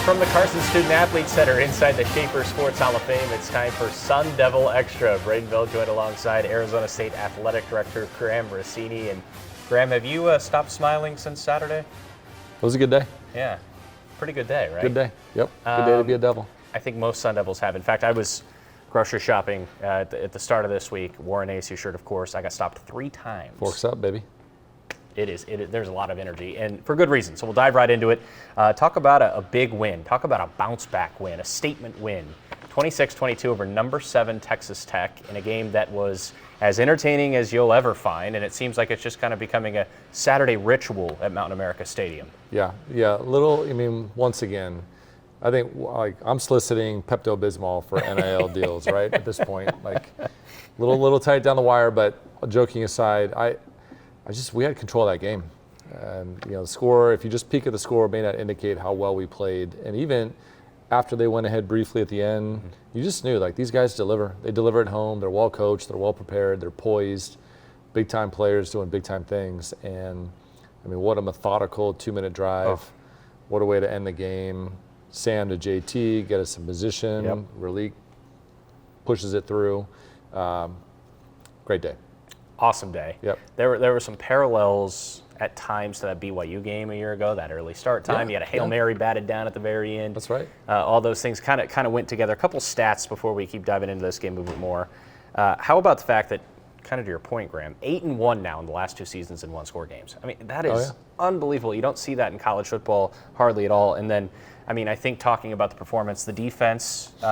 From the Carson Student Athlete Center inside the Schaefer Sports Hall of Fame, it's time for Sun Devil Extra. Braiden Bell joined alongside Arizona State Athletic Director Graham Rossini. And Graham, have you stopped smiling since Saturday? It was a good day. Yeah, pretty good day, right? Good day, yep. Good day to be a Devil. I think most Sun Devils have. In fact, I was grocery shopping at the start of this week, wore an ASU shirt, of course. I got stopped 3 times. Forks up, baby. It is. There's a lot of energy, and for good reason. So we'll dive right into it. Talk about a big win. Talk about a bounce-back win, a statement win. 26-22 over No.7 Texas Tech in a game that was as entertaining as you'll ever find, and it seems like it's just kind of becoming a Saturday ritual at Mountain America Stadium. Yeah. Once again, I think I'm soliciting Pepto-Bismol for NIL deals, right, at this point. Little tight down the wire, but joking aside, we had control of that game. And, the score, if you just peek at the score, may not indicate how well we played. And even after they went ahead briefly at the end, you just knew, these guys deliver. They deliver at home. They're well coached. They're well prepared. They're poised. Big-time players doing big-time things. And, what a methodical 2-minute drive. Oh. What a way to end the game. Sam to JT, get us in position. Yep. Raleigh pushes it through. Great day. Awesome day. Yep. There were some parallels at times to that BYU game a year ago, that early start time. You had a Hail Mary batted down at the very end. That's right. All those things kind of went together. A couple stats before we keep diving into this game a little bit more. How about the fact that, kind of to your point, Graham, 8-1 now in the last 2 seasons in one-score games. that is unbelievable. You don't see that in college football hardly at all. And then, I think talking about the performance, the defense, it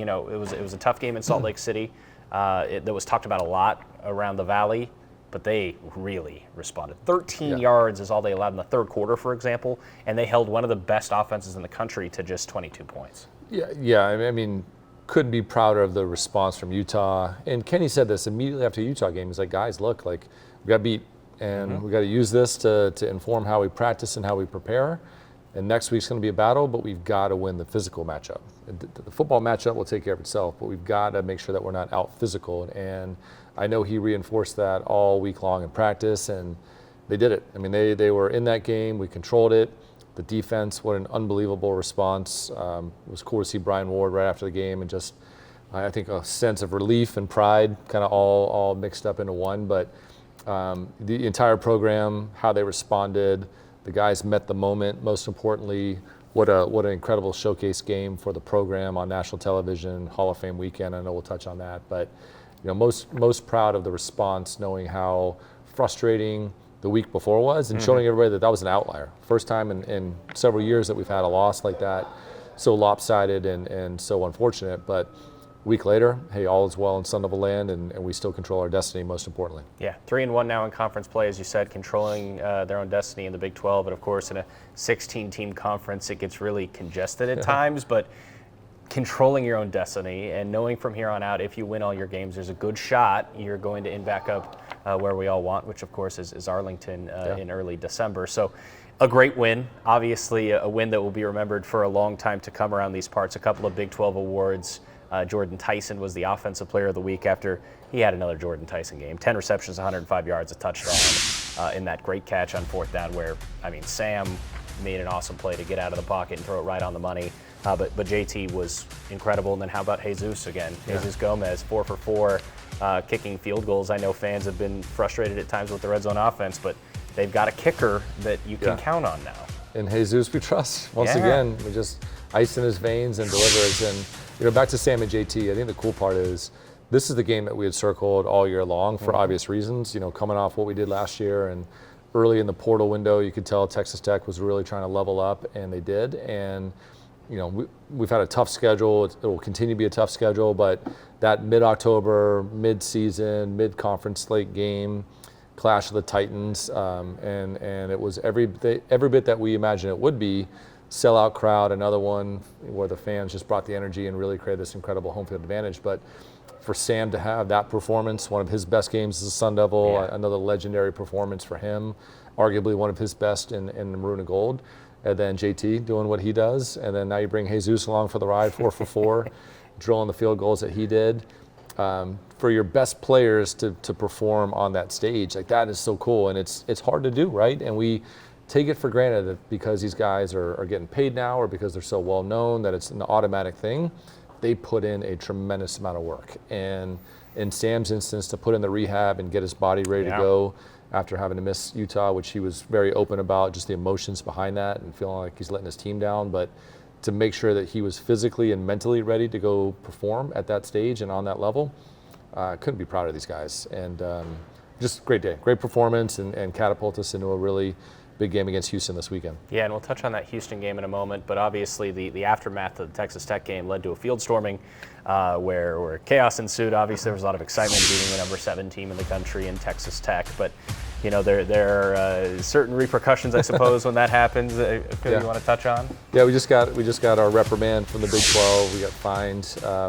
was a tough game in Salt Lake City. That was talked about a lot around the Valley, but they really responded. 13 yards is all they allowed in the third quarter, for example, and they held one of the best offenses in the country to just 22 points. Yeah. Couldn't be prouder of the response from Utah. And Kenny said this immediately after the Utah game. He's like, guys, look, we got beat, and we got to use this to inform how we practice and how we prepare. And next week's going to be a battle, but we've got to win the physical matchup. The football matchup will take care of itself, but we've got to make sure that we're not out physical. And I know he reinforced that all week long in practice, and they did it. They were in that game. We controlled it. The defense, what an unbelievable response. It was cool to see Brian Ward right after the game, and just, I think, a sense of relief and pride kind of all mixed up into one. But the entire program, how they responded, the guys met the moment. Most importantly, what an incredible showcase game for the program on national television, Hall of Fame weekend. I know we'll touch on that, but most proud of the response, knowing how frustrating the week before was, and showing everybody that was an outlier. First time in several years that we've had a loss like that, so lopsided and so unfortunate. But a week later, hey, all is well in Sun Devil land, and we still control our destiny, most importantly. Yeah, 3-1 now in conference play, as you said, controlling their own destiny in the Big 12. And of course, in a 16-team conference, it gets really congested at times. But controlling your own destiny and knowing from here on out, if you win all your games, there's a good shot you're going to end back up where we all want, which of course is Arlington in early December. So a great win, obviously a win that will be remembered for a long time to come around these parts. A couple of Big 12 awards. Jordan Tyson was the Offensive Player of the Week after he had another Jordan Tyson game. 10 receptions, 105 yards, a touchdown in that great catch on 4th down where, Sam made an awesome play to get out of the pocket and throw it right on the money. But JT was incredible. And then how about Jesus again? Jesus Gomez, 4 for 4, kicking field goals. I know fans have been frustrated at times with the red zone offense, but they've got a kicker that you can count on now. And Jesus we trust. Once again, we just ice in his veins and delivers. And back to Sam and JT, I think the cool part is this is the game that we had circled all year long for obvious reasons. Coming off what we did last year, and early in the portal window, you could tell Texas Tech was really trying to level up, and they did. And we've had a tough schedule. It will continue to be a tough schedule, but that mid-October, mid-season, mid-conference slate game, clash of the Titans, and it was every bit that we imagined it would be. Sellout crowd, another one where the fans just brought the energy and really created this incredible home field advantage. But for Sam to have that performance, one of his best games as a Sun Devil, another legendary performance for him, arguably one of his best in maroon and gold. And then JT doing what he does, and then now you bring Jesus along for the ride, 4 for 4, drilling the field goals that he did. For your best players to perform on that stage, that is so cool, and it's hard to do, right? And we take it for granted that because these guys are getting paid now or because they're so well known that it's an automatic thing. They put in a tremendous amount of work. And in Sam's instance, to put in the rehab and get his body ready to go after having to miss Utah, which he was very open about, just the emotions behind that and feeling like he's letting his team down. But to make sure that he was physically and mentally ready to go perform at that stage and on that level, couldn't be proud of these guys. And just great day, great performance, and catapult us into a really big game against Houston this weekend. Yeah, and we'll touch on that Houston game in a moment, but obviously the aftermath of the Texas Tech game led to a field storming where chaos ensued. Obviously, there was a lot of excitement beating the number 7 team in the country in Texas Tech, but there are certain repercussions, I suppose, when that happens. You want to touch on? Yeah, we just got our reprimand from the Big 12. We got fined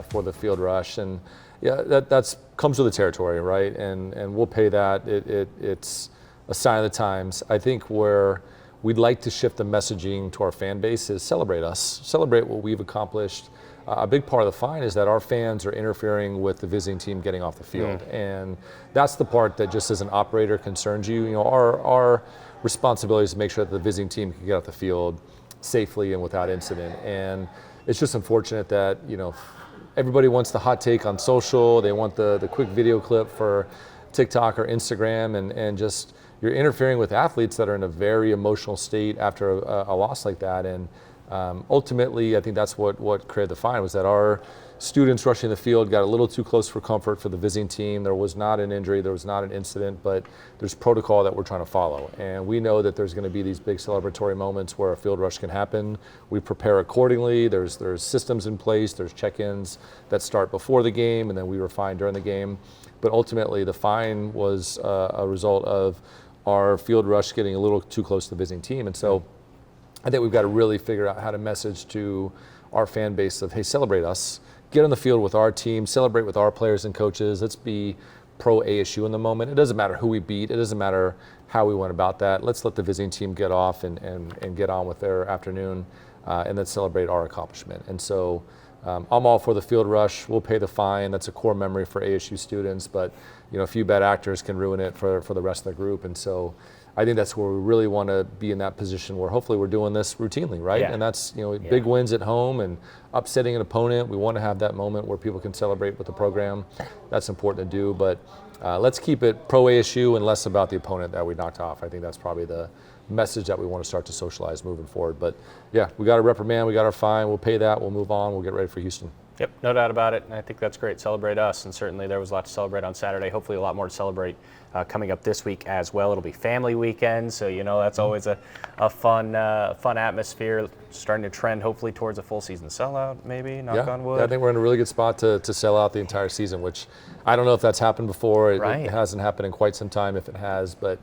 for the field rush, and yeah, that's comes with the territory, right? And we'll pay that. It's a sign of the times. I think where we'd like to shift the messaging to our fan base is celebrate us, celebrate what we've accomplished. A big part of the fine is that our fans are interfering with the visiting team getting off the field, and that's the part that just as an operator concerns you. You know, our responsibility is to make sure that the visiting team can get off the field safely and without incident. And it's just unfortunate that everybody wants the hot take on social. They want the quick video clip for TikTok or Instagram, and just you're interfering with athletes that are in a very emotional state after a loss like that. And ultimately, I think that's what created the fine, was that our students rushing the field got a little too close for comfort for the visiting team. There was not an injury, there was not an incident, but there's protocol that we're trying to follow. And we know that there's going to be these big celebratory moments where a field rush can happen. We prepare accordingly. There's systems in place. There's check-ins that start before the game, and then we refine during the game. But ultimately, the fine was a result of our field rush getting a little too close to the visiting team. And so I think we've got to really figure out how to message to our fan base of, hey, celebrate us. Get on the field with our team, celebrate with our players and coaches. Let's be pro ASU in the moment. It doesn't matter who we beat. It doesn't matter how we went about that. Let's let the visiting team get off and get on with their afternoon, and let's celebrate our accomplishment. And so I'm all for the field rush. We'll pay the fine. That's a core memory for ASU students, but a few bad actors can ruin it for the rest of the group. And so I think that's where we really want to be, in that position where hopefully we're doing this routinely, right? Yeah. And that's big wins at home and upsetting an opponent. We want to have that moment where people can celebrate with the program. That's important to do, but let's keep it pro ASU and less about the opponent that we knocked off. I think that's probably the message that we want to start to socialize moving forward. But yeah, we got a reprimand, we got our fine, we'll pay that, we'll move on, we'll get ready for Houston. Yep, no doubt about it, and I think that's great. Celebrate us, and certainly there was a lot to celebrate on Saturday. Hopefully a lot more to celebrate coming up this week as well. It'll be family weekend, so that's always a fun atmosphere. Starting to trend hopefully towards a full season sellout, maybe, knock on wood. Yeah, I think we're in a really good spot to sell out the entire season, which I don't know if that's happened before. It hasn't happened in quite some time if it has, but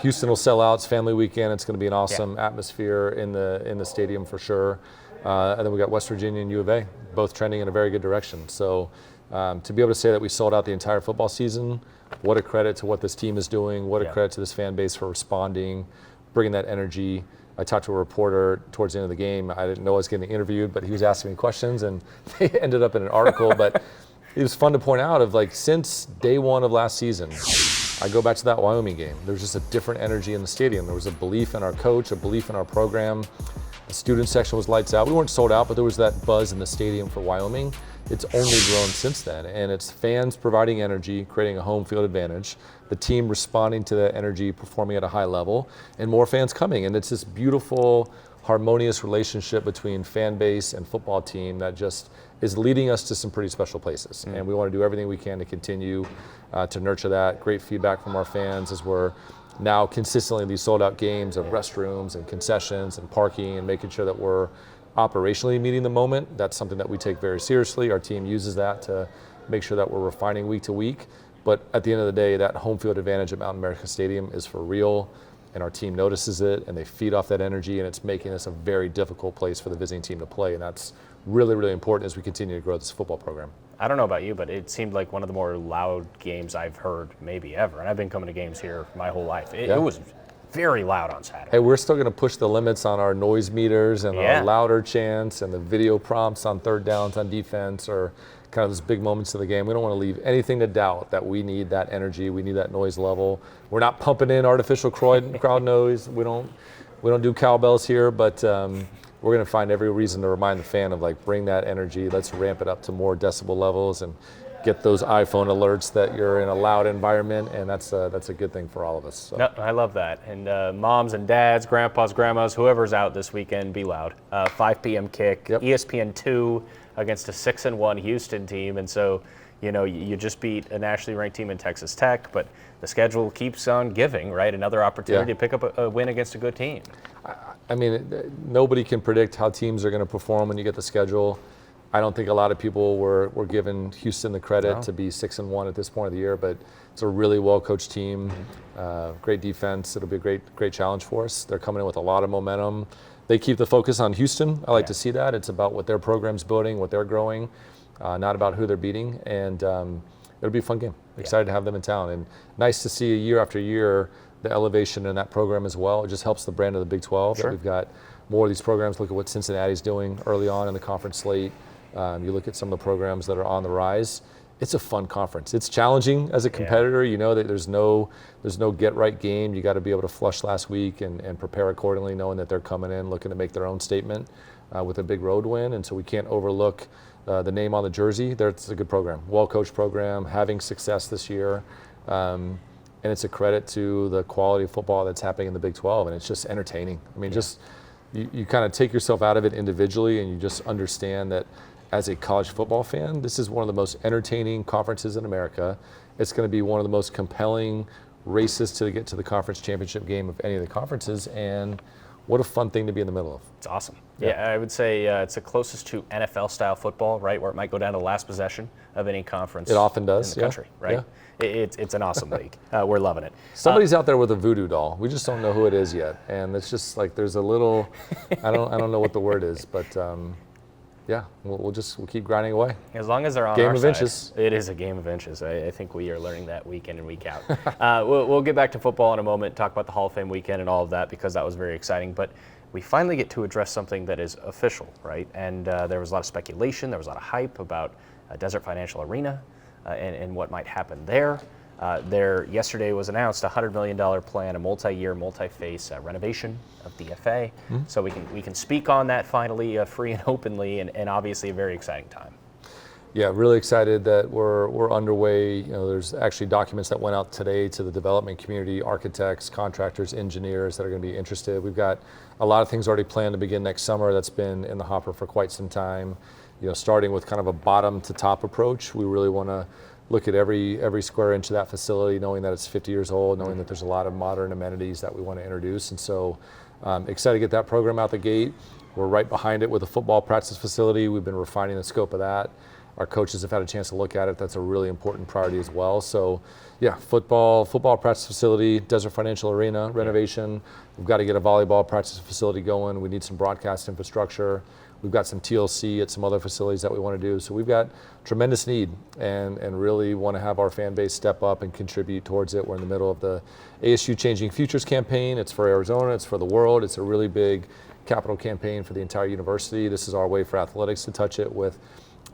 Houston will sell out. It's family weekend. It's going to be an awesome atmosphere in the stadium for sure. And then we got West Virginia and U of A, both trending in a very good direction. So to be able to say that we sold out the entire football season, what a credit to what this team is doing. What a credit to this fan base for responding, bringing that energy. I talked to a reporter towards the end of the game. I didn't know I was getting interviewed, but he was asking me questions, and they ended up in an article. But it was fun to point out since day one of last season, I go back to that Wyoming game. There was just a different energy in the stadium. There was a belief in our coach, a belief in our program. The student section was lights out. We weren't sold out, but there was that buzz in the stadium for Wyoming. It's only grown since then, and it's fans providing energy, creating a home field advantage, the team responding to that energy, performing at a high level, and more fans coming. And it's this beautiful, harmonious relationship between fan base and football team that just is leading us to some pretty special places. And we want to do everything we can to continue to nurture that. Great feedback from our fans as we're now consistently in these sold out games of restrooms and concessions and parking, and making sure that we're operationally meeting the moment. That's something that we take very seriously. Our team uses that to make sure that we're refining week to week. But at the end of the day, that home field advantage at Mountain America Stadium is for real, and our team notices it, and they feed off that energy, and it's making this a very difficult place for the visiting team to play. And that's really, really important as we continue to grow this football program. I don't know about you, but it seemed like one of the more loud games I've heard maybe ever. And I've been coming to games here my whole life. It was very loud on Saturday. Hey, we're still going to push the limits on our noise meters and our louder chants, and the video prompts on third downs on defense are kind of those big moments of the game. We don't want to leave anything to doubt that we need that energy, we need that noise level. We're not pumping in artificial crowd noise. We don't do cowbells here, but we're going to find every reason to remind the fan of like, bring that energy. Let's ramp it up to more decibel levels and get those iPhone alerts that you're in a loud environment, and that's a good thing for all of us. So. No, I love that. And moms and dads, grandpas, grandmas, whoever's out this weekend, be loud. 5 p.m. kick, Yep. ESPN 2 against a 6-1 Houston team, and so you just beat a nationally ranked team in Texas Tech, but the schedule keeps on giving, right? Another opportunity to pick up a win against a good team. I mean, nobody can predict how teams are going to perform when you get the schedule. I don't think a lot of people were giving Houston the credit to be 6-1 at this point of the year, but it's a really well-coached team, great defense. It'll be a great challenge for us. They're coming in with a lot of momentum. They keep the focus on Houston. I like to see that. It's about what their program's building, what they're growing, not about who they're beating, and it'll be a fun game. Excited to have them in town, and nice to see year after year the elevation in that program as well. It just helps the brand of the Big 12 that we've got more of these programs. Look at what Cincinnati's doing early on in the conference slate. You look at some of the programs that are on the rise. It's a fun conference. It's challenging as a competitor. You know that there's no get right game. You got to be able to flush last week and prepare accordingly, knowing that they're coming in looking to make their own statement with a big road win. And so we can't overlook the name on the jersey. It's a good program, well-coached program, having success this year. And it's a credit to the quality of football that's happening in the Big 12, and it's just entertaining. I mean, just you kind of take yourself out of it individually, and you just understand that as a college football fan, this is one of the most entertaining conferences in America. It's going to be one of the most compelling races to get to the conference championship game of any of the conferences, and what a fun thing to be in the middle of. It's awesome. Yeah, I would say it's the closest to NFL-style football, right, where it might go down to the last possession of any conference. It often does, in the country, right? Yeah. It's an awesome league. We're loving it. Somebody's out there with a voodoo doll. We just don't know who it is yet, and it's just like there's a little. I don't know what the word is, but yeah, we'll keep grinding away. As long as they're on game our of side. Inches. It is a game of inches. I think we are learning that week in and week out. We'll get back to football in a moment, talk about the Hall of Fame weekend and all of that, because that was very exciting. But we finally get to address something that is official, right? And there was a lot of speculation, there was a lot of hype about Desert Financial Arena and what might happen there. Yesterday was announced a $100 million plan, a multi-year, multi-phase renovation of DFA. So we can speak on that finally, free and openly, and obviously a very exciting time. Yeah, really excited that we're underway. There's actually documents that went out today to the development community, architects, contractors, engineers that are going to be interested. We've got a lot of things already planned to begin next summer. That's been in the hopper for quite some time. Starting with kind of a bottom to top approach. We really want to look at every square inch of that facility, knowing that it's 50 years old, knowing that there's a lot of modern amenities that we want to introduce. And so excited to get that program out the gate. We're right behind it with a football practice facility. We've been refining the scope of that. Our coaches have had a chance to look at it. That's a really important priority as well. So yeah, football practice facility, Desert Financial Arena renovation. We've got to get a volleyball practice facility going. We need some broadcast infrastructure. We've got some TLC at some other facilities that we want to do. So we've got tremendous need and really want to have our fan base step up and contribute towards it. We're in the middle of the ASU Changing Futures campaign. It's for Arizona, it's for the world. It's a really big capital campaign for the entire university. This is our way for athletics to touch it with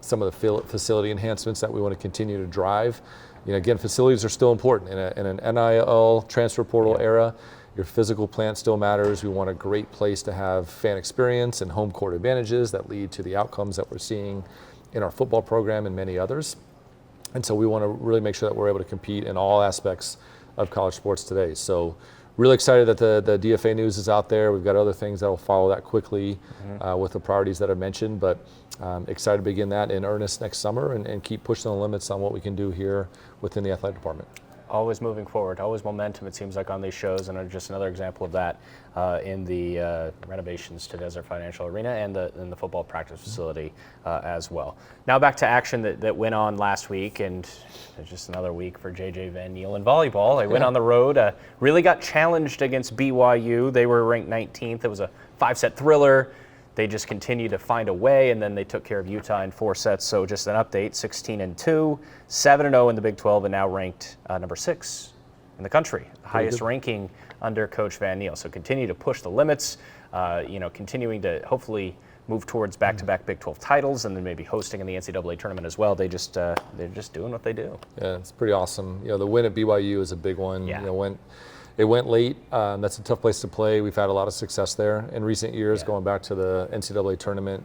some of the facility enhancements that we want to continue to drive. Again, facilities are still important in an NIL transfer portal era. Your physical plant still matters. We want a great place to have fan experience and home court advantages that lead to the outcomes that we're seeing in our football program and many others. And so we want to really make sure that we're able to compete in all aspects of college sports today. So really excited that the DFA news is out there. We've got other things that will follow that quickly with the priorities that I mentioned, but excited to begin that in earnest next summer and keep pushing the limits on what we can do here within the athletic department. Always moving forward, always momentum, it seems like, on these shows, and just another example of that in the renovations to Desert Financial Arena and the football practice facility as well. Now back to action that went on last week, and just another week for J.J. Van Niel in volleyball. They went on the road, really got challenged against BYU. They were ranked 19th. It was a 5-set thriller. They just continued to find a way, and then they took care of Utah in 4 sets. So just an update, 16-2, 7-0 in the Big 12, and now ranked number 6 in the country, highest ranking under Coach Van Niel. So continue to push the limits, continuing to hopefully move towards back-to-back Big 12 titles, and then maybe hosting in the NCAA tournament as well. They're just doing what they do. Yeah, it's pretty awesome. The win at BYU is a big one. Yeah. It went late. That's a tough place to play. We've had a lot of success there in recent years, going back to the NCAA tournament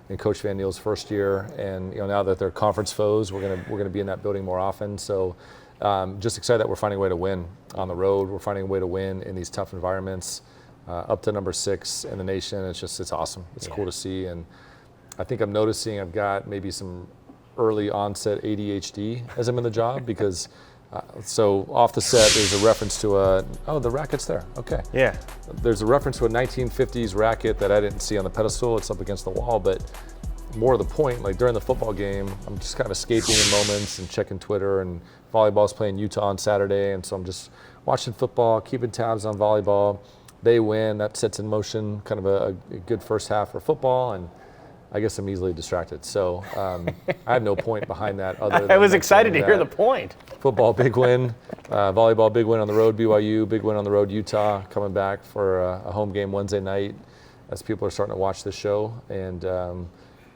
in Coach Van Niel's first year. And now that they're conference foes, we're gonna be in that building more often. So just excited that we're finding a way to win on the road. We're finding a way to win in these tough environments. Up to number 6 in the nation. It's awesome. It's cool to see. And I think I'm noticing I've got maybe some early onset ADHD as I'm in the job because so off the set, there's a reference to the racket's there. Okay. Yeah. There's a reference to a 1950s racket that I didn't see on the pedestal. It's up against the wall, but more to the point, like during the football game, I'm just kind of escaping in moments and checking Twitter, and volleyball's playing Utah on Saturday, and so I'm just watching football, keeping tabs on volleyball. They win, that sets in motion kind of a good first half for football, and I guess I'm easily distracted. So I have no point behind that other than I was excited to hear the point. Football, big win. Volleyball, big win on the road. BYU, big win on the road. Utah, coming back for a home game Wednesday night as people are starting to watch the show. And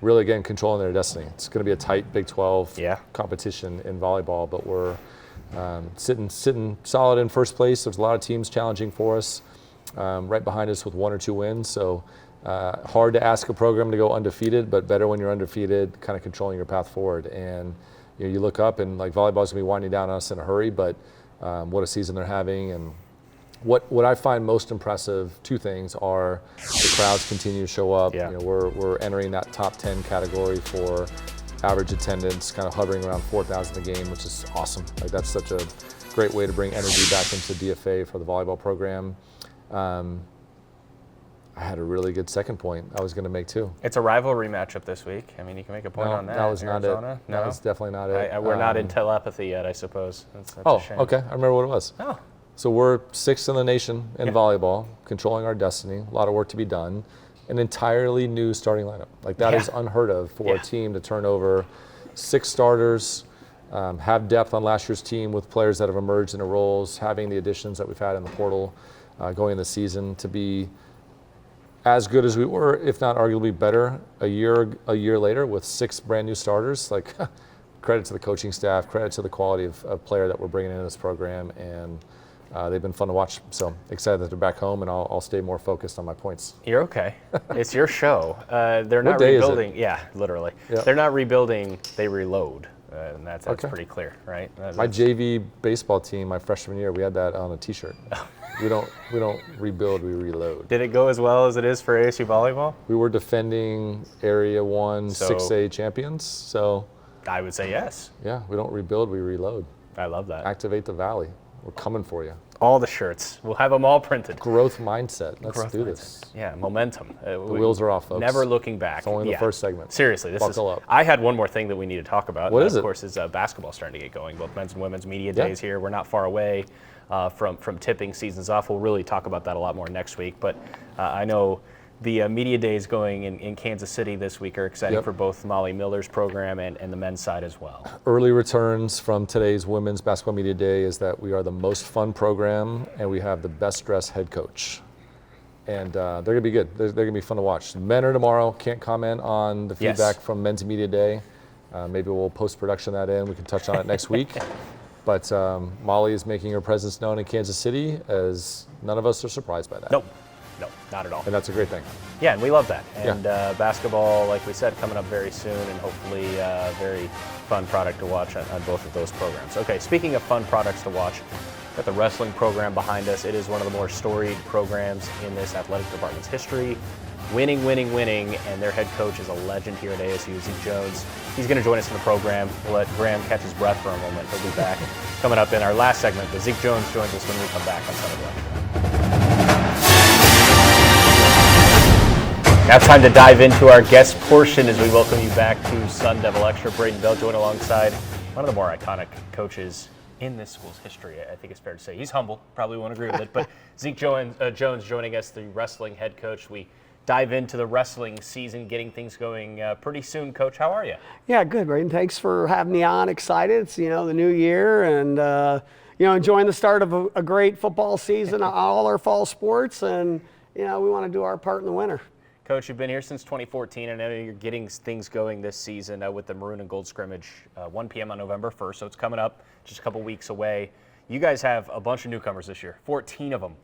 really, again, controlling their destiny. It's going to be a tight Big 12 competition in volleyball, but we're sitting solid in first place. There's a lot of teams challenging for us. Right behind us with 1 or 2 wins. So hard to ask a program to go undefeated, but better when you're undefeated, kind of controlling your path forward. And you look up and like volleyball's gonna be winding down on us in a hurry, but what a season they're having. And what I find most impressive, 2 things are the crowds continue to show up. Yeah. We're entering that top 10 category for average attendance, kind of hovering around 4,000 a game, which is awesome. Like that's such a great way to bring energy back into DFA for the volleyball program. I had a really good second point I was going to make too. It's a rivalry matchup this week. I mean, you can make a point on that. That was Arizona? not it. No, that was definitely not it. We're not in telepathy yet, I suppose. That's a shame. Okay. I remember what it was. Oh. So we're 6th in the nation in volleyball, controlling our destiny. A lot of work to be done. An entirely new starting lineup. Like that is unheard of for a team to turn over 6 starters. Have depth on last year's team with players that have emerged into roles, having the additions that we've had in the portal going in the season to be as good as we were, if not arguably better, a year later with 6 brand new starters. Like credit to the coaching staff, credit to the quality of player that we're bringing into this program, and they've been fun to watch. So excited that they're back home, and I'll stay more focused on my points. You're okay. It's your show. They're not day rebuilding. is it? Yeah, literally. Yep. They're not rebuilding. They reload. And that's pretty clear, right? My JV baseball team, my freshman year, we had that on a T-shirt. We don't rebuild, we reload. Did it go as well as it is for ASU volleyball? We were defending Area 1 So- 6A champions, so I would say yes. yeah, we don't rebuild, we reload. I love that. Activate the valley. We're coming for you. All the shirts. We'll have them all printed. Growth mindset. Let's Growth do mindset. this. Yeah, momentum. The wheels are off, folks. Never looking back. It's only the first segment. Seriously, Buckle up. I had one more thing that we need to talk about. What is it? Of course, is basketball starting to get going. Both men's and women's media days here. We're not far away from tipping seasons off. We'll really talk about that a lot more next week. But I know the media days going in Kansas City this week are exciting for both Molly Miller's program and the men's side as well. Early returns from today's Women's Basketball Media Day is that we are the most fun program and we have the best dressed head coach. And they're going to be good. They're going to be fun to watch. Men are tomorrow. Can't comment on the feedback from Men's Media Day. Maybe we'll post-production that in. We can touch on it next week. But Molly is making her presence known in Kansas City, as none of us are surprised by that. Nope, not at all. And that's a great thing. Yeah, and we love that. And basketball, like we said, coming up very soon, and hopefully a very fun product to watch on both of those programs. Okay, speaking of fun products to watch, got the wrestling program behind us. It is one of the more storied programs in this athletic department's history. Winning, and their head coach is a legend here at ASU, Zeke Jones. He's going to join us in the program. We'll let Graham catch his breath for a moment. He'll be back coming up in our last segment. But Zeke Jones joins us when we come back on Sunday Electric. Now it's time to dive into our guest portion as we welcome you back to Sun Devil Extra. Braiden Bell joined alongside one of the more iconic coaches in this school's history. I think it's fair to say he's humble. Probably won't agree with it, but Zeke Jones joining us, the wrestling head coach. We dive into the wrestling season, getting things going pretty soon. Coach, how are you? Yeah, good, Braiden. Thanks for having me on. Excited. It's, the new year, and, enjoying the start of a great football season, all our fall sports, and we want to do our part in the winter. Coach, you've been here since 2014. I know you're getting things going this season with the Maroon and Gold scrimmage, 1 p.m. on November 1st, so it's coming up just a couple weeks away. You guys have a bunch of newcomers this year, 14 of them.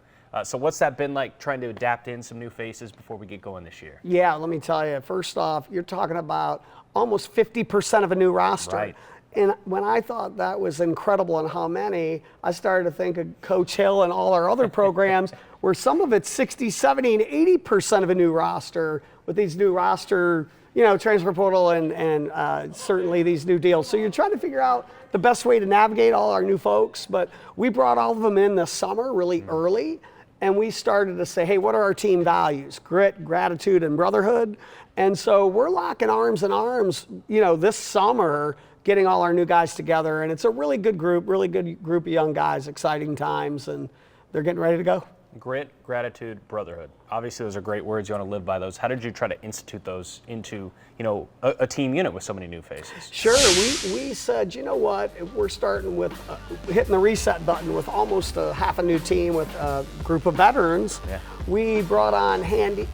So what's that been like, trying to adapt in some new faces before we get going this year? Yeah, let me tell you, first off, you're talking about almost 50% of a new roster. Right. And when I thought that was incredible and how many, I started to think of Coach Hill and all our other programs where some of it's 60, 70, and 80% of a new roster with these new roster, transfer portal and certainly these new deals. So you're trying to figure out the best way to navigate all our new folks. But we brought all of them in this summer really early, and we started to say, hey, what are our team values? Grit, gratitude, and brotherhood. And so we're locking arms in arms, this summer, getting all our new guys together, and it's a really good group of young guys, exciting times, and they're getting ready to go. Grit, gratitude, brotherhood. Obviously, those are great words. You want to live by those. How did you try to institute those into, a team unit with so many new faces? Sure. We said, you know what? We're starting with hitting the reset button with almost half a new team with a group of veterans. Yeah. We brought on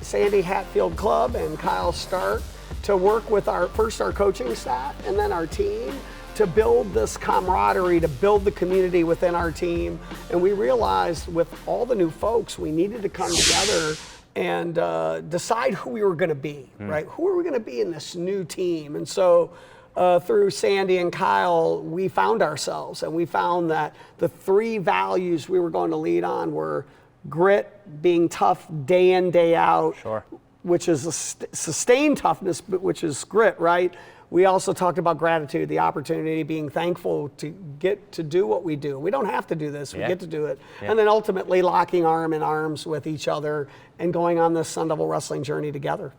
Sandy Hatfield Club and Kyle Stark to work with our coaching staff and then our team to build this camaraderie, to build the community within our team. And we realized with all the new folks, we needed to come together and decide who we were going to be, right? Who are we going to be in this new team? And so through Sandy and Kyle, we found ourselves, and we found that the 3 values we were going to lead on were grit, being tough day in, day out, Sure. which is a sustained toughness, but which is grit, right? We also talked about gratitude, the opportunity, being thankful to get to do what we do. We don't have to do this, we get to do it. Yeah. And then ultimately locking arm in arms with each other and going on this Sun Devil wrestling journey together.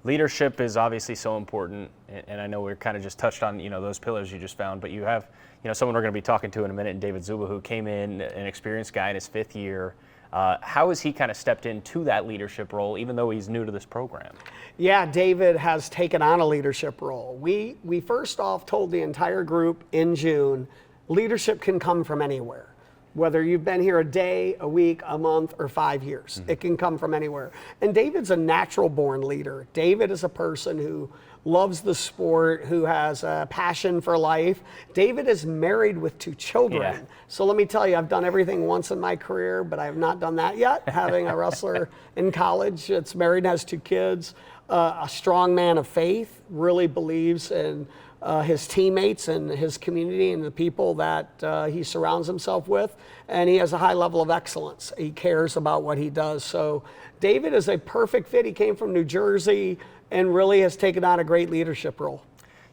Leadership is obviously so important, and I know we're kind of just touched on, those pillars you just found, but you have, someone we're going to be talking to in a minute, David Zuba, who came in, an experienced guy in his 5th year. How has he kind of stepped into that leadership role, even though he's new to this program? Yeah, David has taken on a leadership role. We first off told the entire group in June, leadership can come from anywhere. Whether you've been here a day, a week, a month, or 5 years, it can come from anywhere. And David's a natural born leader. David is a person who loves the sport, who has a passion for life. David is married with 2 children. Yeah. So let me tell you, I've done everything once in my career, but I have not done that yet. Having a wrestler in college that's married and has 2 kids, a strong man of faith, really believes in his teammates and his community and the people that he surrounds himself with. And he has a high level of excellence. He cares about what he does. So David is a perfect fit. He came from New Jersey and really has taken on a great leadership role.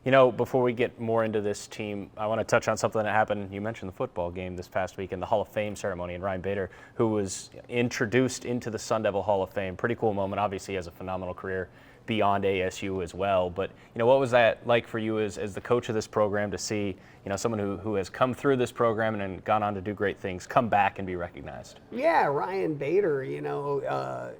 Before we get more into this team, I want to touch on something that happened. You mentioned the football game this past week in the Hall of Fame ceremony, and Ryan Bader, who was introduced into the Sun Devil Hall of Fame. Pretty cool moment. Obviously, he has a phenomenal career beyond ASU as well. But what was that like for you as the coach of this program to see someone who has come through this program and gone on to do great things come back and be recognized? Yeah, Ryan Bader,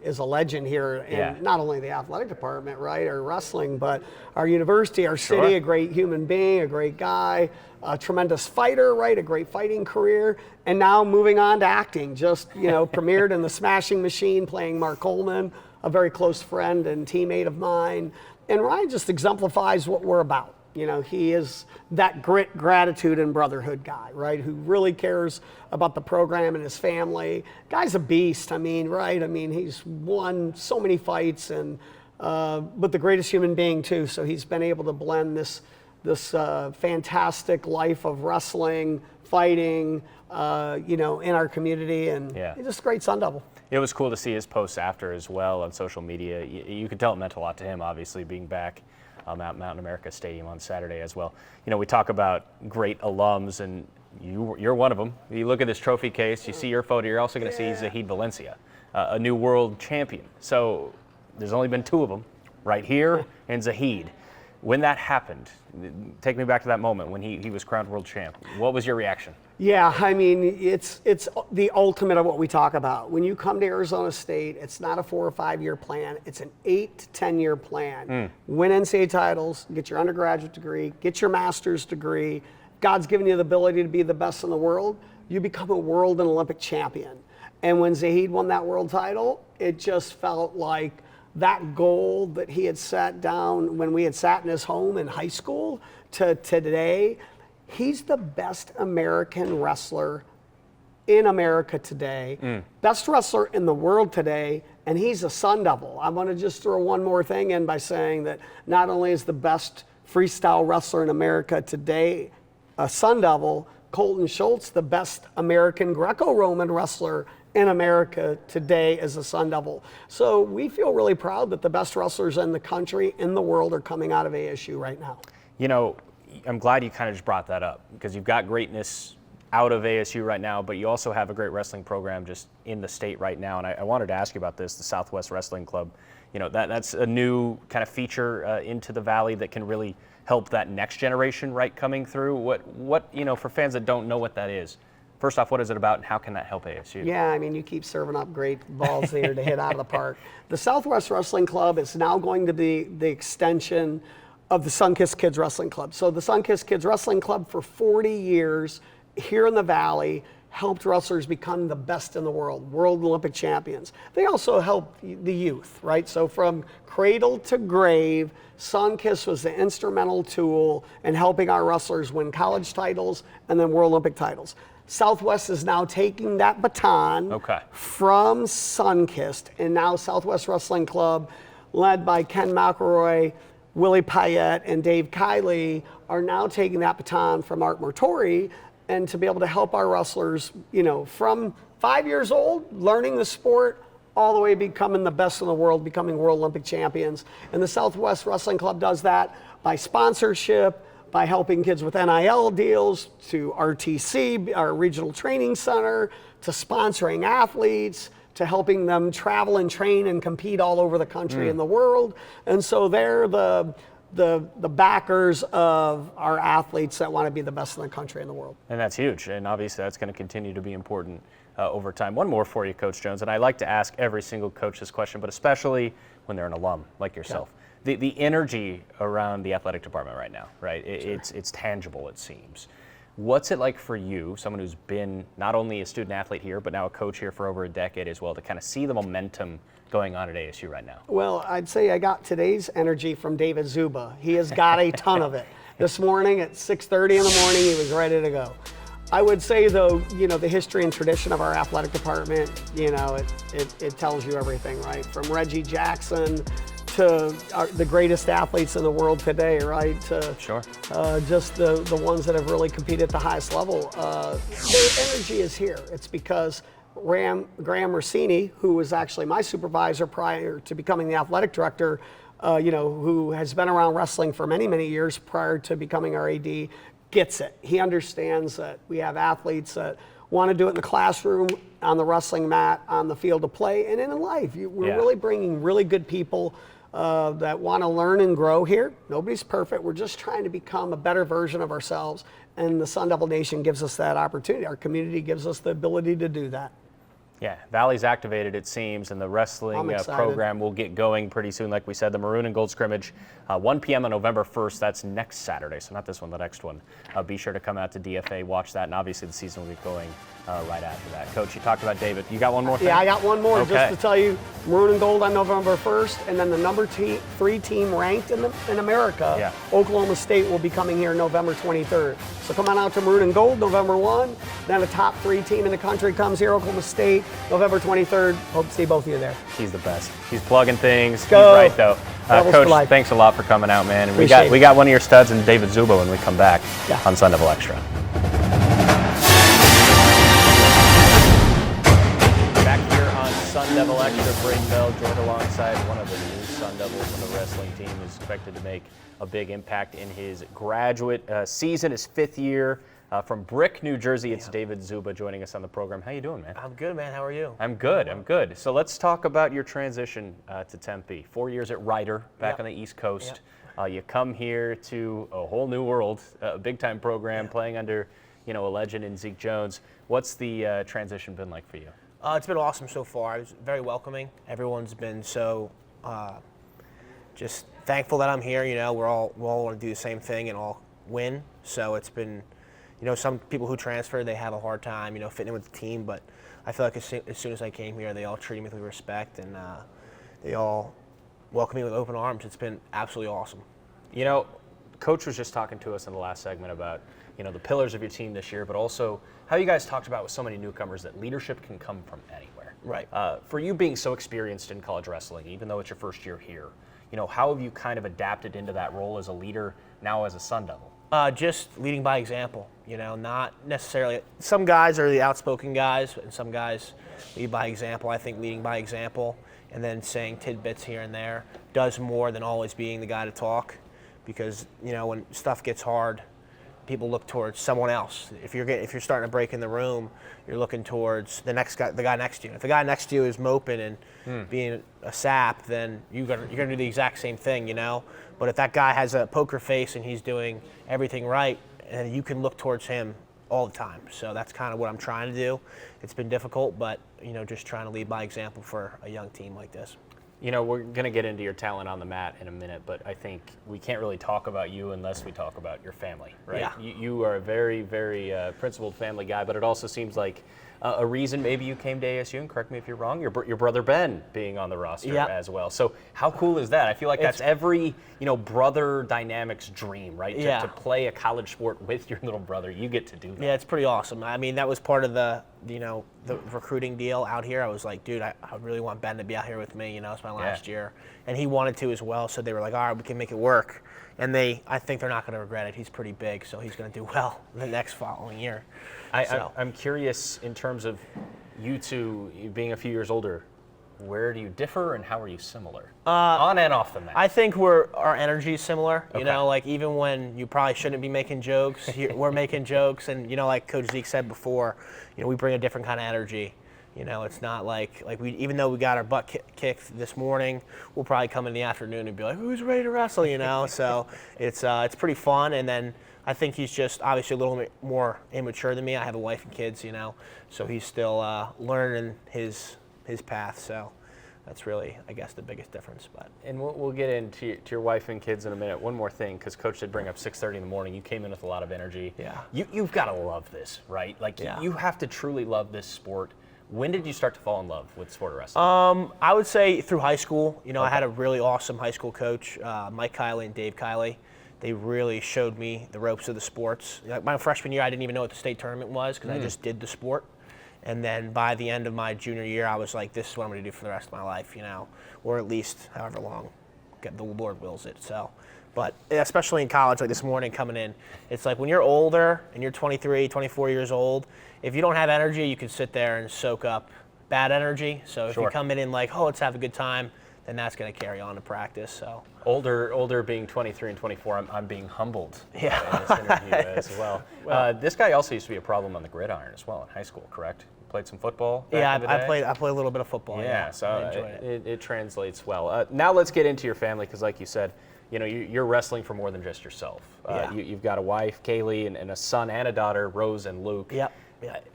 is a legend here in not only the athletic department, right, or wrestling, but our university, our city. A great human being, a great guy, a tremendous fighter, right, a great fighting career, and now moving on to acting. Just premiered in The Smashing Machine, playing Mark Coleman, a very close friend and teammate of mine. And Ryan just exemplifies what we're about. He is that grit, gratitude, and brotherhood guy, right, who really cares about the program and his family. Guy's a beast, right? He's won so many fights, and but the greatest human being, too. So he's been able to blend this fantastic life of wrestling, fighting, in our community, and he's just a great Sun Devil. It was cool to see his posts after as well on social media. You could tell it meant a lot to him, obviously, being back at Mountain America Stadium on Saturday as well. We talk about great alums, and you're one of them. You look at this trophy case, you see your photo, you're also going to see Zahid Valencia, a new world champion. So there's only been 2 of them, right here and Zahid. When that happened, take me back to that moment when he was crowned world champ. What was your reaction? Yeah, it's the ultimate of what we talk about. When you come to Arizona State, it's not a 4 or 5 year plan. It's an 8 to 10 year plan. Win NCAA titles, get your undergraduate degree, get your master's degree. God's given you the ability to be the best in the world. you become a world and Olympic champion. And when Zahid won that world title, it just felt like that goal that he had sat down when we had sat in his home in high school to today, he's the best American wrestler in America today, best wrestler in the world today, and he's a Sun Devil. I want to just throw one more thing in by saying that not only is the best freestyle wrestler in America today a Sun Devil, Colton Schultz, the best American Greco-Roman wrestler in America today, is a Sun Devil. So we feel really proud that the best wrestlers in the country, in the world, are coming out of ASU right now. You know, I'm glad you kind of just brought that up, because you've got greatness out of ASU right now, but you also have a great wrestling program just in the state right now. And I wanted to ask you about this, the Southwest Wrestling Club. You know, that's a new kind of feature into the Valley that can really help that next generation, right, coming through. What you know, for fans that don't know what that is, first off, what is it about and how can that help ASU? Yeah, I mean, you keep serving up great balls there to hit out of the park. The Southwest Wrestling Club is now going to be the extension of the Sunkist Kids Wrestling Club. So the Sunkist Kids Wrestling Club for 40 years here in the Valley helped wrestlers become the best in the world, world Olympic champions. They also help the youth, right? So from cradle to grave, Sunkist was the instrumental tool in helping our wrestlers win college titles and then World Olympic titles. Southwest is now taking that baton from Sunkist, and now Southwest Wrestling Club, led by Ken McElroy, Willie Payette, and Dave Kiley, are now taking that baton from Art Mortori, and to be able to help our wrestlers, you know, from 5 years old, learning the sport, all the way becoming the best in the world, becoming World Olympic champions. And the Southwest Wrestling Club does that by sponsorship, by helping kids with NIL deals, to RTC, our regional training center, to sponsoring athletes, to helping them travel and train and compete all over the country and the world. And so they're the backers of our athletes that want to be the best in the country and the world. And that's huge, and obviously that's going to continue to be important over time. One more for you, Coach Jones, and I like to ask every single coach this question, but especially when they're an alum like yourself. Yeah. The energy around the athletic department right now, right? It's tangible, it seems. What's it like for you, someone who's been not only a student athlete here, but now a coach here for over a decade as well, to kind of see the momentum going on at ASU right now? Well, I'd say I got today's energy from David Zuba. He has got a ton of it. This morning at 6:30 in the morning, he was ready to go. I would say, though, you know, the history and tradition of our athletic department, you know, it tells you everything, right? From Reggie Jackson to the greatest athletes in the world today, right? To just the ones that have really competed at the highest level. Their energy is here. It's because Graham Rossini, who was actually my supervisor prior to becoming the athletic director, you know, who has been around wrestling for many, many years prior to becoming our AD, gets it. He understands that we have athletes that want to do it in the classroom, on the wrestling mat, on the field of play, and in life. We're really bringing really good people that want to learn and grow here. Nobody's perfect. We're just trying to become a better version of ourselves, and the Sun Devil Nation gives us that opportunity. Our community gives us the ability to do that. Yeah, Valley's activated, it seems, and the wrestling program will get going pretty soon. Like we said, the Maroon and Gold scrimmage, 1 p.m. on November 1st. That's next Saturday, so not this one, the next one. Be sure to come out to DFA, watch that, and obviously the season will get going right after that. Coach, you talked about David. You got one more thing? Yeah, I got one more just to tell you. Maroon and Gold on November 1st, and then the number 3 team ranked in America, Oklahoma State, will be coming here November 23rd. So come on out to Maroon and Gold November 1. Then a top 3 team in the country comes here, Oklahoma State, November 23rd. Hope to see both of you there. He's the best. He's plugging things. He's right, though. Coach, thanks a lot for coming out, man. And we got one of your studs in David Zuba when we come back on Sun Devil Extra. Back here on Sun Devil Extra, Braiden Bell joined alongside one of the new Sun Devils on the wrestling team, who's expected to make a big impact in his graduate season, his 5th year. From Brick, New Jersey, it's David Zuba joining us on the program. How you doing, man? I'm good, man. How are you? I'm good. So let's talk about your transition to Tempe. 4 years at Ryder, back on the East Coast. You come here to a whole new world, a big-time program, playing under, you know, a legend in Zeke Jones. What's the transition been like for you? It's been awesome so far. It's very welcoming. Everyone's been so just thankful that I'm here. You know, we all want to do the same thing and all win. So it's been, some people who transfer, they have a hard time, fitting in with the team. But I feel like as soon as I came here, they all treated me with respect, and they all welcomed me with open arms. It's been absolutely awesome. Coach was just talking to us in the last segment about, the pillars of your team this year, but also how you guys talked about with so many newcomers that leadership can come from anywhere. Right. For you being so experienced in college wrestling, even though it's your first year here, how have you kind of adapted into that role as a leader now as a Sun Devil? Just leading by example, not necessarily. Some guys are the outspoken guys, and some guys lead by example. I think leading by example and then saying tidbits here and there does more than always being the guy to talk, because when stuff gets hard, people look towards someone else. If you're starting to break in the room, you're looking towards the guy next to you. If the guy next to you is moping and being a sap, then you're gonna do the exact same thing, But if that guy has a poker face and he's doing everything right, and you can look towards him all the time. So that's kind of what I'm trying to do. It's been difficult, but just trying to lead by example for a young team like this. We're going to get into your talent on the mat in a minute, but I think we can't really talk about you unless we talk about your family, right? Yeah. You are a very, very principled family guy, but it also seems like a reason maybe you came to ASU, and correct me if you're wrong, your brother Ben being on the roster as well. So how cool is that? I feel like that's every, brother dynamics dream, right? To play a college sport with your little brother, you get to do that. Yeah, it's pretty awesome. I mean, that was part of the recruiting deal out here. I was like, dude, I really want Ben to be out here with me. It's my last year. And he wanted to as well, so they were like, all right, we can make it work. And I think they're not going to regret it. He's pretty big, so he's going to do well the next following year. I'm curious in terms of you two being a few years older, where do you differ and how are you similar? On and off the mat. I think our energy is similar. Okay. Even when you probably shouldn't be making jokes, we're making jokes. And, like Coach Zeke said before, we bring a different kind of energy. It's not like we, even though we got our butt kicked this morning, we'll probably come in the afternoon and be like, who's ready to wrestle, So it's pretty fun. And then I think he's just obviously a little bit more immature than me. I have a wife and kids, so he's still learning his path. So that's really, I guess, the biggest difference. And we'll get into your wife and kids in a minute. One more thing, because Coach did bring up 6:30 in the morning. You came in with a lot of energy. Yeah. You've got to love this, right? You have to truly love this sport. When did you start to fall in love with sport of wrestling? I would say through high school. Okay. I had a really awesome high school coach, Mike Kiley and Dave Kiley. They really showed me the ropes of the sports. My freshman year, I didn't even know what the state tournament was because I just did the sport. And then by the end of my junior year, I was like, this is what I'm going to do for the rest of my life, or at least however long the Lord wills it. So, but especially in college, like this morning coming in, it's like when you're older and you're 23, 24 years old, if you don't have energy, you can sit there and soak up bad energy. So if you come in like, let's have a good time, then that's going to carry on to practice. So older being 23 and 24, I'm being humbled in this interview as well. This guy also used to be a problem on the gridiron as well in high school, correct? Played some football back in the day? I played a little bit of football. Yeah, so I enjoyed it translates well. Now let's get into your family, because like you said, you're wrestling for more than just yourself. You've got a wife, Kaylee, and a son and a daughter, Rose and Luke. Yep.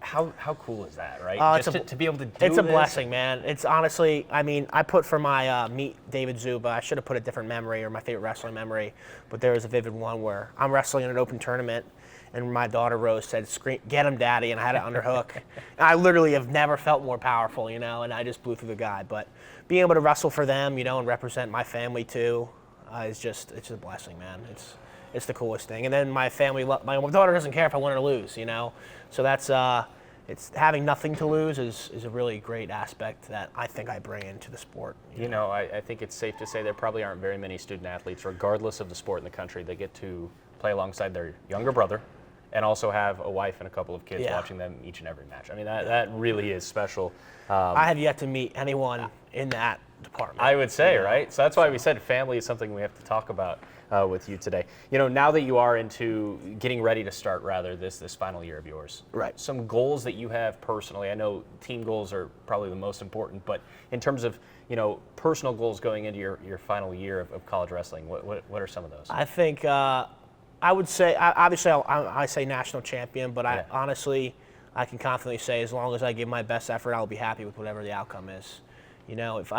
How cool is that, right? To be able to do it's a this. blessing, man. It's honestly, I put for my Meet David Zuba, I should have put a different memory or my favorite wrestling memory, but there was a vivid one where I'm wrestling in an open tournament, and my daughter Rose said, "Scream, get him, Daddy," and I had it underhook. I literally have never felt more powerful, and I just blew through the guy. But being able to wrestle for them, and represent my family too, it's a blessing, man. It's the coolest thing. And then my family, my daughter doesn't care if I win or lose, So that's, it's having nothing to lose is a really great aspect that I think I bring into the sport. I think it's safe to say there probably aren't very many student athletes, regardless of the sport in the country, that get to play alongside their younger brother and also have a wife and a couple of kids watching them each and every match. I mean, that really is special. I have yet to meet anyone in that department. I would say, right? So that's why we said family is something we have to talk about with you today. Now that you are into getting ready to start, this final year of yours. Right. Some goals that you have personally. I know team goals are probably the most important, but in terms of, personal goals going into your final year of college wrestling, what are some of those? I think I would say, obviously I say national champion, but I honestly, I can confidently say as long as I give my best effort, I'll be happy with whatever the outcome is. If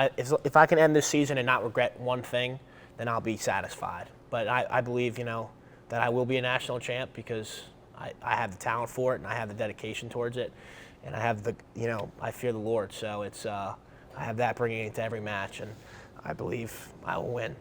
I can end this season and not regret one thing, then I'll be satisfied. But I believe, that I will be a national champ because I have the talent for it, and I have the dedication towards it, and I have the, I fear the Lord. So it's, I have that bringing it to every match, and I believe I will win,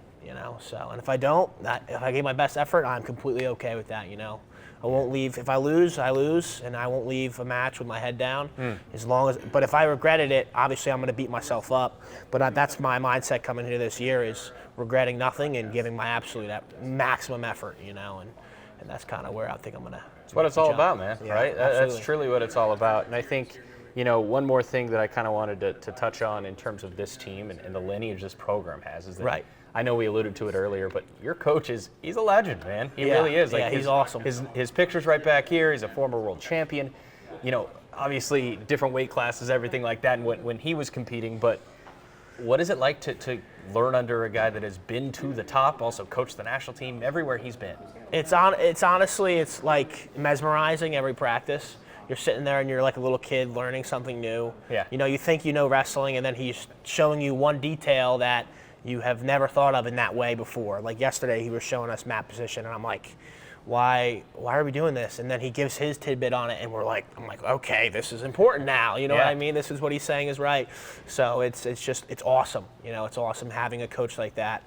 So, and if I don't, if I give my best effort, I'm completely okay with that, I won't leave. If I lose, and I won't leave a match with my head down. But if I regretted it, obviously I'm going to beat myself up. But that's my mindset coming into this year, is regretting nothing and giving my absolute maximum effort, and that's kind of where I think I'm going to. That's what it's all about, man, yeah, right? Absolutely. That's truly what it's all about. And I think, one more thing that I kind of wanted to touch on in terms of this team and the lineage this program has is that right. I know we alluded to it earlier, but your coach he's a legend, man. He really is. He's awesome. His picture's right back here. He's a former world champion. Obviously different weight classes, everything like that, and when he was competing, but what is it like to learn under a guy that has been to the top, also coached the national team everywhere he's been? It's honestly, it's like mesmerizing every practice. You're sitting there and you're like a little kid learning something new. Yeah. You think you know wrestling, and then he's showing you one detail that you have never thought of in that way before. Like yesterday, he was showing us mat position, and I'm like, why are we doing this? And then he gives his tidbit on it, and I'm like, okay, this is important now. You know what I mean? This is what he's saying is right. So it's awesome. It's awesome having a coach like that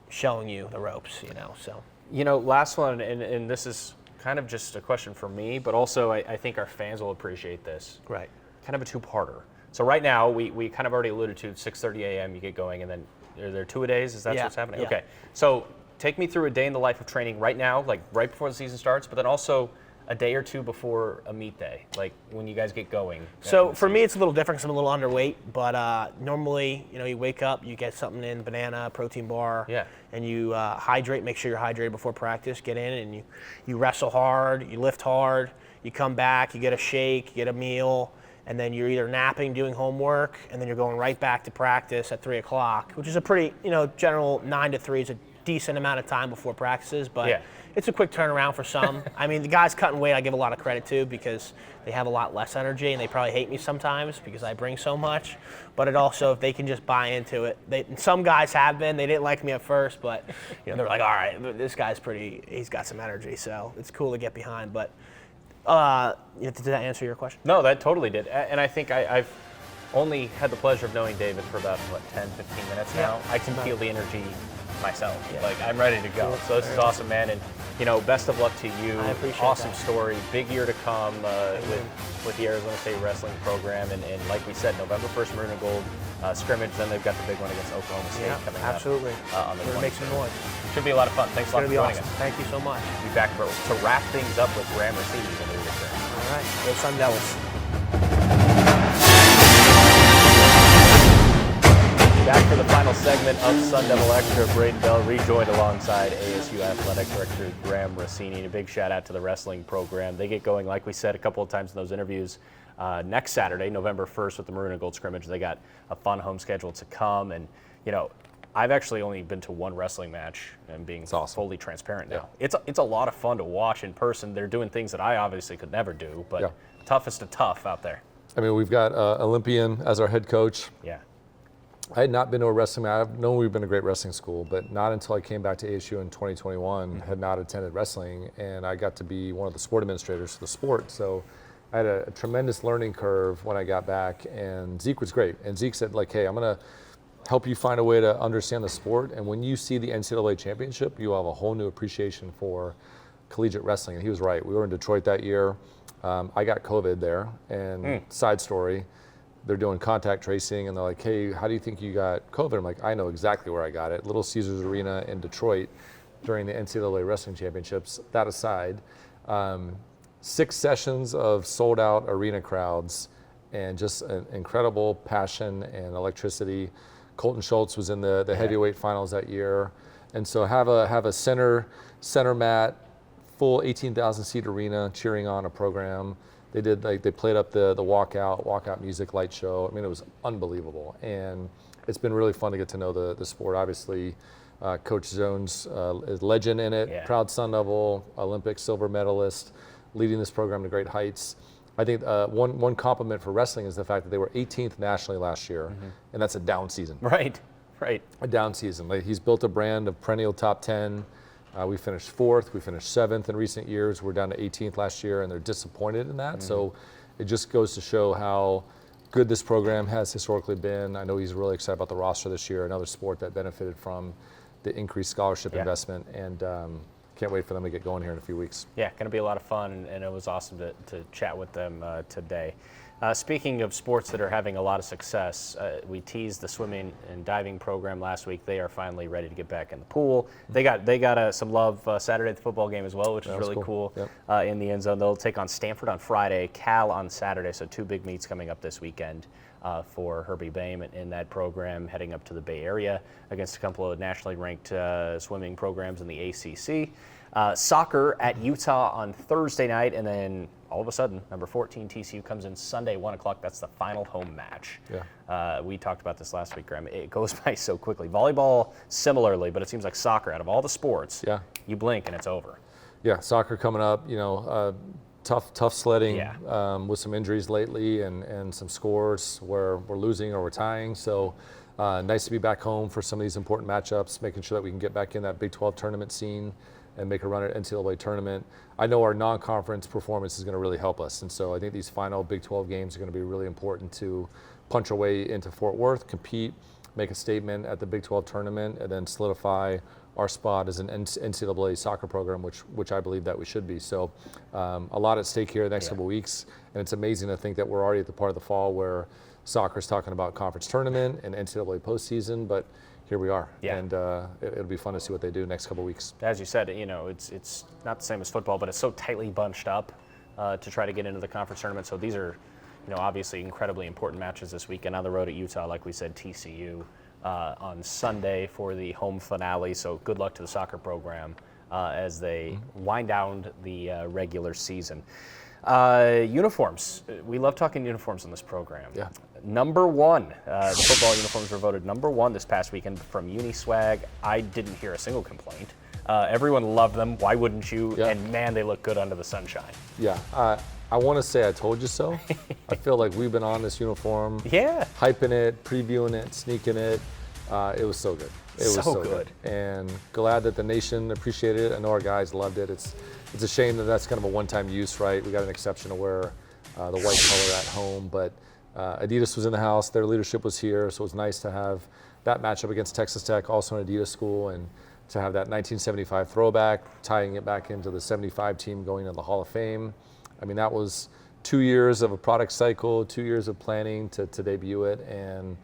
showing you the ropes. So. Last one, and this is kind of just a question for me, but also I think our fans will appreciate this. Right. Kind of a two-parter. So right now, we kind of already alluded to 6:30 a.m. you get going, and then are there 2-a-days? Is that what's happening? Yeah. Okay. So take me through a day in the life of training right now, like right before the season starts, but then also a day or two before a meet day, like when you guys get going. So for me, it's a little different because I'm a little underweight, but normally, you wake up, you get something in, banana, protein bar, and you hydrate, make sure you're hydrated before practice, get in, and you wrestle hard, you lift hard, you come back, you get a shake, you get a meal, and then you're either napping, doing homework, and then you're going right back to practice at 3 o'clock, which is a pretty, general 9 to 3 is a decent amount of time before practices, but it's a quick turnaround for some. I mean, the guys cutting weight I give a lot of credit to because they have a lot less energy, and they probably hate me sometimes because I bring so much. But it also, if they can just buy into it, some guys have been. They didn't like me at first, but they're like, all right, this guy's he's got some energy, so it's cool to get behind. But did that answer your question? No, that totally did. And I think I've only had the pleasure of knowing David for about, 10, 15 minutes now. I can feel the energy myself. Like, I'm ready to go. So this is awesome, man. And, best of luck to you. I appreciate awesome that. Story. Big year to come with the Arizona State Wrestling program. And like we said, November 1st, Maroon and Gold scrimmage. Then they've got the big one against Oklahoma State coming absolutely. up on the 20th. Make some noise. Should be a lot of fun. Thanks a lot for joining us. Thank you so much. We'll be back to wrap things up with Graham Rossini when we return. All right. Go Sun Devils. Back for the final segment of Sun Devil Extra. Braiden Bell rejoined alongside ASU Athletic Director Graham Rossini. And a big shout out to the wrestling program. They get going, like we said a couple of times in those interviews, next Saturday, November 1st with the Maroon and Gold scrimmage. They got a fun home schedule to come. And, I've actually only been to one wrestling match and being fully transparent now. It's a lot of fun to watch in person. They're doing things that I obviously could never do, but toughest of tough out there. I mean, we've got Olympian as our head coach. Yeah. I had not been to a wrestling match. I've known we've been a great wrestling school, but not until I came back to ASU in 2021, had not attended wrestling, and I got to be one of the sport administrators for the sport. So I had a tremendous learning curve when I got back, and Zeke was great. And Zeke said, hey, I'm going to help you find a way to understand the sport, and when you see the NCAA championship, you'll have a whole new appreciation for collegiate wrestling. And he was right. We were in Detroit that year. I got COVID there, and side story, they're doing contact tracing, and they're like, hey, how do you think you got COVID? I'm like, I know exactly where I got it. Little Caesars Arena in Detroit during the NCAA Wrestling Championships. That aside, 6 sessions of sold-out arena crowds and just an incredible passion and electricity. Colton Schultz was in the heavyweight finals that year. And so have a center mat, full 18,000 seat arena cheering on a program. They played up the walkout music, light show. I mean, it was unbelievable. And it's been really fun to get to know the sport. Obviously, Coach Zone's is legend in it, proud Sun Devil, Olympic silver medalist, leading this program to great heights. I think one compliment for wrestling is the fact that they were 18th nationally last year, and that's a down season. Right. A down season. He's built a brand of perennial top 10, We finished 4th, we finished 7th in recent years. We're down to 18th last year, and they're disappointed in that. So it just goes to show how good this program has historically been. I know he's really excited about the roster this year, another sport that benefited from the increased scholarship investment, and can't wait for them to get going here in a few weeks. Yeah, going to be a lot of fun, and it was awesome to chat with them today. Speaking of sports that are having a lot of success, we teased the swimming and diving program last week. They are finally ready to get back in the pool. They got some love Saturday at the football game as well, which is really cool. Yep. In the end zone. They'll take on Stanford on Friday, Cal on Saturday, so 2 big meets coming up this weekend for Herbie Boehm in that program, heading up to the Bay Area against a couple of nationally ranked swimming programs in the ACC. Soccer at Utah on Thursday night, and then all of a sudden, number 14 TCU comes in Sunday, 1 o'clock. That's the final home match. Yeah. We talked about this last week, Graham. It goes by so quickly. Volleyball, similarly, but it seems like soccer, out of all the sports, you blink and it's over. Yeah, soccer coming up, tough sledding with some injuries lately and some scores where we're losing or we're tying. So nice to be back home for some of these important matchups, making sure that we can get back in that Big 12 tournament scene and make a run at NCAA tournament. I know our non-conference performance is going to really help us, and so I think these final Big 12 games are going to be really important to punch our way into Fort Worth, compete, make a statement at the Big 12 tournament, and then solidify our spot as an NCAA soccer program, which I believe that we should be. So a lot at stake here the next couple of weeks, and it's amazing to think that we're already at the part of the fall where soccer is talking about conference tournament and NCAA postseason, but here we are, and it'll be fun to see what they do next couple of weeks. As you said, it's not the same as football, but it's so tightly bunched up to try to get into the conference tournament. So these are, obviously incredibly important matches this weekend on the road at Utah. Like we said, TCU on Sunday for the home finale. So good luck to the soccer program as they wind down the regular season. Uniforms. We love talking uniforms on this program. Yeah. Number 1, the football uniforms were voted number 1 this past weekend from Uniswag. I didn't hear a single complaint. Everyone loved them. Why wouldn't you? Yeah. And man, they look good under the sunshine. Yeah, I want to say I told you so. I feel like we've been on this uniform, hyping it, previewing it, sneaking it. It was so good. It was so good. And glad that the nation appreciated it. I know our guys loved it. It's a shame that that's kind of a one-time use, right? We got an exception to wear the white color at home, but Adidas was in the house. Their leadership was here, so it was nice to have that matchup against Texas Tech, also an Adidas school, and to have that 1975 throwback, tying it back into the 75 team going to the Hall of Fame. I mean, that was 2 years of a product cycle, 2 years of planning to debut it, and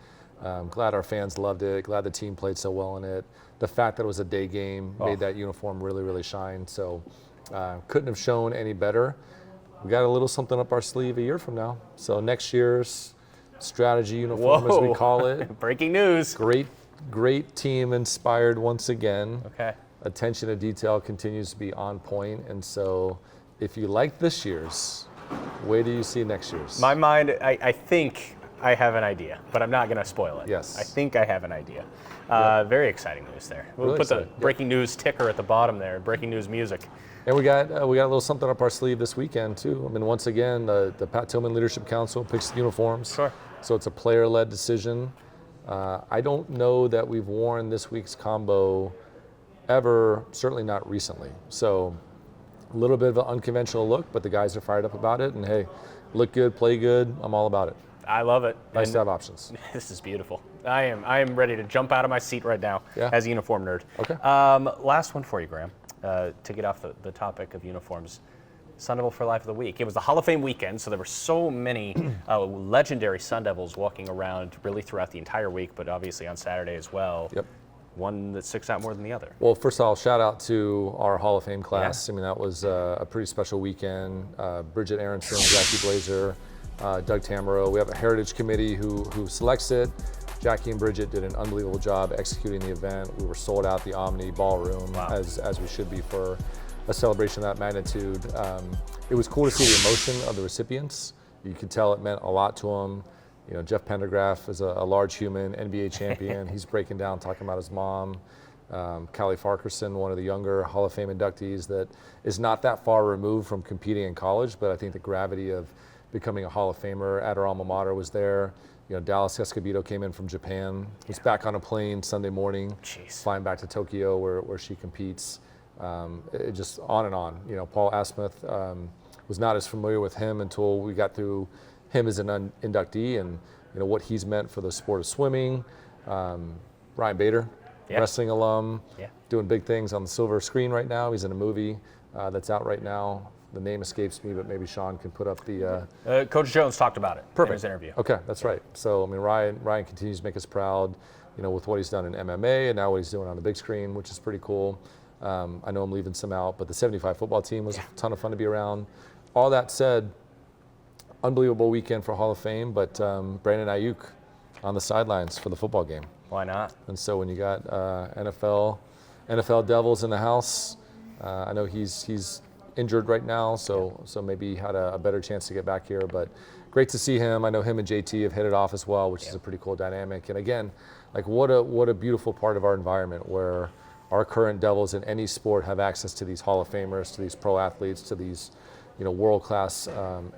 glad our fans loved it, glad the team played so well in it. The fact that it was a day game made that uniform really, really shine, so couldn't have shown any better. We got a little something up our sleeve a year from now. So next year's strategy uniform, as we call it. Breaking news. Great team inspired once again. Okay. Attention to detail continues to be on point. And so if you like this year's, where do you see next year's? My mind, I think I have an idea, but I'm not going to spoil it. Yes. I think I have an idea. Very exciting news there. We'll Really put the exciting. breaking news ticker at the bottom there, breaking news music. And we got a little something up our sleeve this weekend too. I mean, once again, the Pat Tillman Leadership Council picks the uniforms. Sure. So it's a player-led decision. I don't know that we've worn this week's combo ever, certainly not recently. So a little bit of an unconventional look, but the guys are fired up about it. And hey, look good, play good. I'm all about it. I love it. Nice And to have options. This is beautiful. I am ready to jump out of my seat right now as a uniform nerd. Okay. Last one for you, Graham, to get off the topic of uniforms. Sun Devil for Life of the Week. It was the Hall of Fame weekend, so there were so many legendary Sun Devils walking around really throughout the entire week, but obviously on Saturday as well. Yep. One that sticks out more than the other. Well, first of all, shout out to our Hall of Fame class. I mean, that was a pretty special weekend. Bridget Aronson, Jackie Blazer, Doug Tamaro. We have a heritage committee who selects it. Jackie and Bridget did an unbelievable job executing the event. We were sold out the Omni Ballroom, as we should be for a celebration of that magnitude. It was cool to see the emotion of the recipients. You could tell it meant a lot to them. You know, Jeff Pendergraph is a large human, NBA champion. He's breaking down, talking about his mom. Callie Farquharson, one of the younger Hall of Fame inductees that is not that far removed from competing in college, but I think the gravity of becoming a Hall of Famer at our alma mater was there. You know, Dallas Escobedo came in from Japan. Was back on a plane Sunday morning, flying back to Tokyo where she competes. It just on and on. You know, Paul Asmuth was not as familiar with him until we got through him as an inductee and, you know, what he's meant for the sport of swimming. Ryan Bader, wrestling alum, doing big things on the silver screen right now. He's in a movie that's out right now. The name escapes me, but maybe Sean can put up the... Coach Jones talked about it in his interview. Okay, that's right. So, I mean, Ryan continues to make us proud, you know, with what he's done in MMA and now what he's doing on the big screen, which is pretty cool. I know I'm leaving some out, but the 75 football team was a ton of fun to be around. All that said, unbelievable weekend for Hall of Fame, but Brandon Ayuk on the sidelines for the football game. Why not? And so when you got NFL Devils in the house, I know he's injured right now, so maybe he had a better chance to get back here, but great to see him. I know him and JT have hit it off as well, which is a pretty cool dynamic. And again, like what a beautiful part of our environment where our current Devils in any sport have access to these Hall of Famers, to these pro athletes, to these, you know, world-class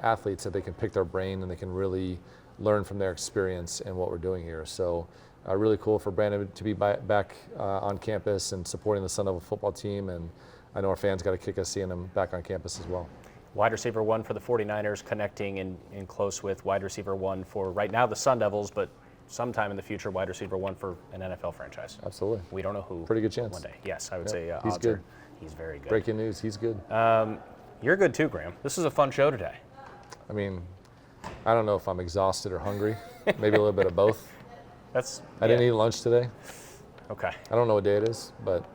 athletes that they can pick their brain and they can really learn from their experience and what we're doing here. So really cool for Brandon to be back on campus and supporting the Sun Devil football team, and I know our fans got a kick of seeing him back on campus as well. Wide receiver 1 for the 49ers, connecting in close with wide receiver 1 for right now the Sun Devils, but sometime in the future, wide receiver 1 for an NFL franchise. Absolutely. We don't know who. Pretty good chance. One day. Yes, I would say he's odds good. He's very good. Breaking news, he's good. You're good too, Graham. This is a fun show today. I mean, I don't know if I'm exhausted or hungry. Maybe a little bit of both. I didn't eat lunch today. Okay. I don't know what day it is, but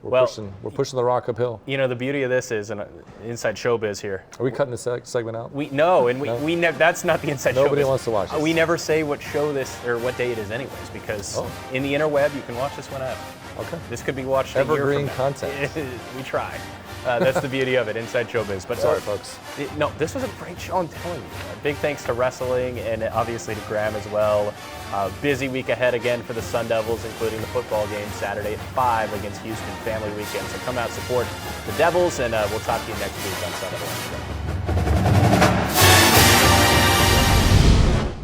we're pushing the rock uphill. You know, the beauty of this is, and inside showbiz here. Are we cutting this segment out? We that's not the inside showbiz. Nobody wants to watch this. We never say what show this or what day it is anyways, because in the interweb you can watch this whenever. Okay. This could be watched evergreen content. We try. That's the beauty of it, inside showbiz. But sorry, folks. No, this was a great show, I'm telling you. Big thanks to wrestling and obviously to Graham as well. Busy week ahead again for the Sun Devils, including the football game Saturday at 5 against Houston Family Weekend. So come out, support the Devils, and we'll talk to you next week on Sun Devil.